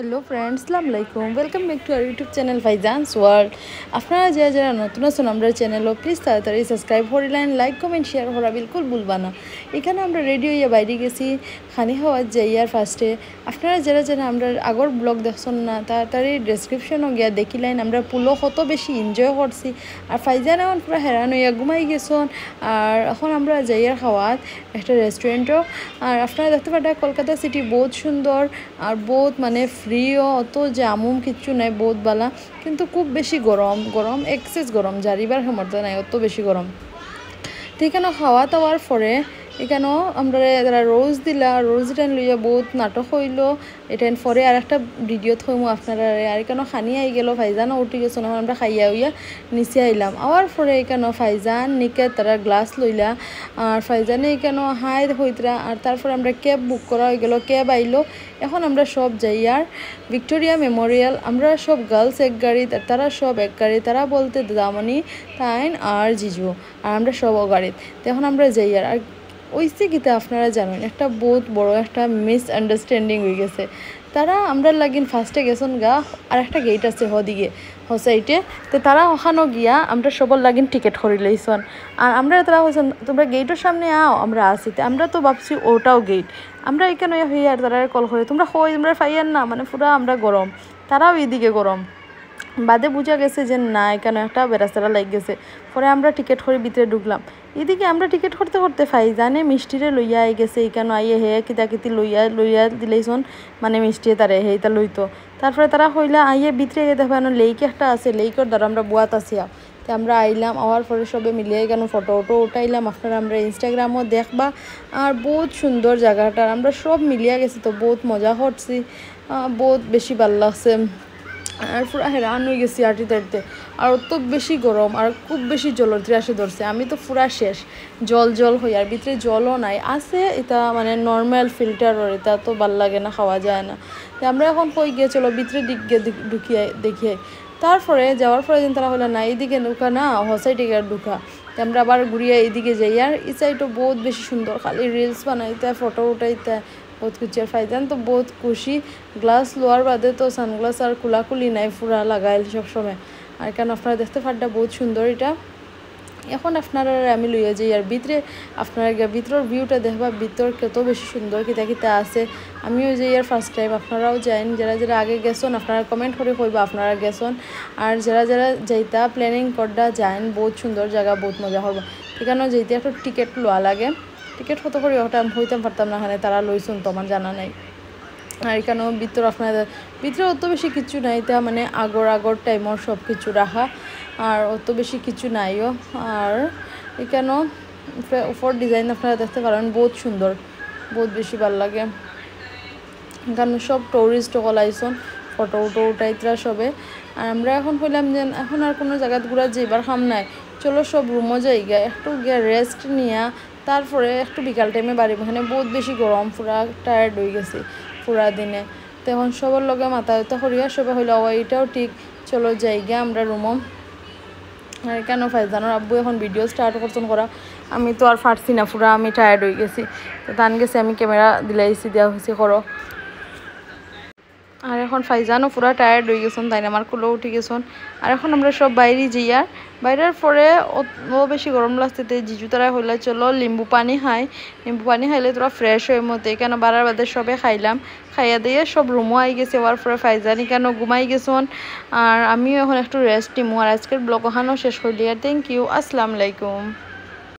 Hello friends, আসসালামু আলাইকুম। Welcome back to our YouTube channel Faizan's world. আপনারা যারা যারা নতুন আছেন আমরা চ্যানেলও প্লিজ তাড়াতাড়ি সাবস্ক্রাইব করিলেন, লাইক কমেন্ট শেয়ার করা বিলকুল ভুলবা না। এখানে আমরা রেডি হইয়া বাইরে গেছি খানি খাওয়ার যাইয়ার ফার্স্টে। আপনারা যারা যারা আমরা আগর ব্লগ দেখছেন না তাড়াতাড়ি ডেসক্রিপশনও গিয়া দেখিলেন। আমরা পুলো কত বেশি এনজয় করছি। আর ফাইজান এখন পুরো হেরান হইয়া ঘুমাই গেছেন। আর এখন আমরা যাইয়ার খাওয়াত একটা রেস্টুরেন্টও। আর আপনারা দেখতে পারেন কলকাতা সিটি বহুত সুন্দর আর বহুত মানে ফ্রিও, অত জামুম কিচ্ছু নাই, বহুত বালা। কিন্তু খুব বেশি গরম এক্সেস গরম, জারিবার ক্ষমতা নাই, অত বেশি গরম। তো এখানে খাওয়া দাওয়ার পরে এখানেও আমরা যারা রোজ দিলা, রোজ রিটার্ন লইয়া বহুত নাটক হইলো। এটান পরে আর একটা ভিডিও থইমু আপনারা। আর এখানেও খানি আই গেল, ফাইজানও উঠে গেছো, এখন আমরা খাইয়া হইয়া নিচে আইলাম। আওয়ার পরে এখানেও ফাইজান নিকে তারা গ্লাস লইলা। আর ফাইজানে এখানেও হাই হইতরা। আর তারপরে আমরা ক্যাব বুক করা হয়ে গেল, ক্যাব আইলো। এখন আমরা সব যাই আর ভিক্টোরিয়া মেমোরিয়াল। আমরা সব গার্লস এক গাড়ি, তারা সব এক গাড়ি। তারা বলতে দাদামণি, তাইন আর জিজু, আর আমরা সব ও গাড়িত। তখন আমরা যাই আর ওইসে গীতা আপনারা জানেন একটা বহুত বড় একটা মিসআন্ডারস্ট্যান্ডিং হয়ে গেছে। তারা আমরা লাগিন ফার্স্টে গেছেন গা, আর একটা গেট আছে হদিকে সাইডে। তো তারা ওখানেও গিয়া আমরা সবার লাগিন টিকিট করে লইছন। আর আমরা তারা হয়েছেন তোমরা গেটের সামনে আও, আমরা আসিতে আমরা তো ভাবছি ওটাও গেট। আমরা এখানে হই আর তারা কল করে তোমরা হই তোমরা ফাইয়ার না, মানে পুরা আমরা গরম, তারাও এইদিকে গরম। বাদে বোঝা গেছে যে না এখানে একটা বেড়াস্তারা লাগ গেছে। পরে আমরা টিকিট করে ভিতরে ঢুকলাম। এদিকে আমরা টিকিট করতে করতে ফাইজানে মিষ্টিরে লইয়া আই গেছে। এখানে আইয়ে হে কিতা লইয়া দিলেইছন, মানে মিষ্টি তারে হেইতা লইতো। তারপরে তারা হইলা আইয়ে ভিতরে গিয়ে দেখো লেক একটা আছে, লেকের দ্বারা আমরা বুয়াত আসিয়া। তো আমরা আইলাম, আওয়ার পরে সবে মিলিয়ে কেন ফটো উঠাইলাম। আপনারা আমরা ইনস্টাগ্রামও দেখবা। আর বহুত সুন্দর জায়গাটা, আমরা সব মিলিয়া গেছি, তো বহুত মজা করছি, বহুত বেশি ভাল লাগছে। আর পুরা হেরান হয়ে গেছি আটি তাড়িতে। আর অত বেশি গরম আর খুব বেশি জলত্রিয়াসে ধরছে। আমি তো পুরা শেষ, জল হই। আর ভিতরে জলও নাই, আছে এটা মানে নর্মাল ফিল্টারর, এটা তো ভাল লাগে না, খাওয়া যায় না। তো আমরা এখন কই গিয়ে চলো ভিতরে দিক গিয়ে ঢুকিয়ে দেখিয়ে। তারপরে যাওয়ার পরে দিন তারা হলো না এইদিকে ঢুকা না, হসাইটে গিয়ে ঢুকা। তো আমরা আবার ঘুরিয়ে এইদিকে যাই। আর এই সাইডও বহুত বেশি সুন্দর, খালি রিলস বানাইতে ফটো উঠাইতে বহুত কিছু। আর ফাইজান তো বহুত খুশি, গ্লাস লোয়ার বাদে তো সানগ্লাস আর কুলাকুলি নাই, ফুরা লাগাইল সবসময়। আর কেন আপনারা দেখতে পারটা বহুত সুন্দর এটা। এখন আপনারা আমি লইয়া যাই আর ভিতরে, আপনারা ভিতরের ভিউটা দেখবা, ভিতর কত বেশি সুন্দর কিতা কিতা আছে। আমিও যাই আর ফার্স্ট টাইম, আপনারাও যাইন। যারা যারা আগে গেছেন আপনারা কমেন্ট করে কইবা আপনারা গেছেন। আর যারা যারা যাইতা প্ল্যানিং করডা যাইন, বহুত সুন্দর জায়গা, বহুত মজা হবে। এখানেও যাইতে একটু টিকিট লওয়া লাগে। টিকিট কত করে ওটা আমি হইতাম পারতাম না, এখানে তারা লইছুন তো আমার জানা নাই। আর এখানেও ভিতর আপনাদের ভিতরে অত বেশি কিছু নাই, তা মানে আগর টাইমর সব কিছু রাখা, আর অত বেশি কিছু নাইও। আর এখানেও উপর ডিজাইন আপনারা দেখতে পারেন, বহুত সুন্দর, বহুত বেশি ভালো লাগে। এখানে সব টুরিস্ট কলাইছন, ফটো উঠাইতরা সবে। আর আমরা এখন হইলাম যে এখন আর কোনো জায়গা ঘুরা যাইবার খাম নাই, চলো সব রুমও যাই গা, একটু গিয়া রেস্ট নিয়া তারপরে একটু বিকাল টাইমে বাড়ি। এখানে বহুত বেশি গরম, পুরা টায়ার্ড হয়ে গেছি পুরা দিনে। তো এখন সবার লগে মাথা ব্যথা করিয়া সবাই হইলো এটাও ঠিক, চলো যাই গিয়া আমরা রুমও। আর কেন ফাইজানোর আব্বু এখন ভিডিও স্টার্ট করছেন করা, আমি তো আর পারছি না, পুরা আমি টায়ার্ড হয়ে গেছি। তো তান গেছে আমি ক্যামেরা দিলাইছি, দেওয়া হয়েছি করো। আর এখন ফাইজানও পুরা টায়ার্ড হয়ে গেছেন, তাই না আমার কুলো উঠে গেছেন। আর এখন আমরা সব বাইরে যাই। আর বাইরের পরে ও বেশি গরম লাগছে, জিজু তারা হইলে চলো লিম্বু পানি খাই, লিম্বু পানি খাইলে তোরা ফ্রেশ হয়ে মতো। এখানে বাড়ার বাদে সবে খাইলাম, খাইয়া দিয়ে সব রুমও আই গেছে। হওয়ার পরে ফাইজানি কেন ঘুমাই গেছেন। আর আমিও এখন একটু রেস্ট নিমু। আর আজকের ব্লগ ওখানেও শেষ করলি। আর থ্যাংক ইউ, আসসালামু আলাইকুম।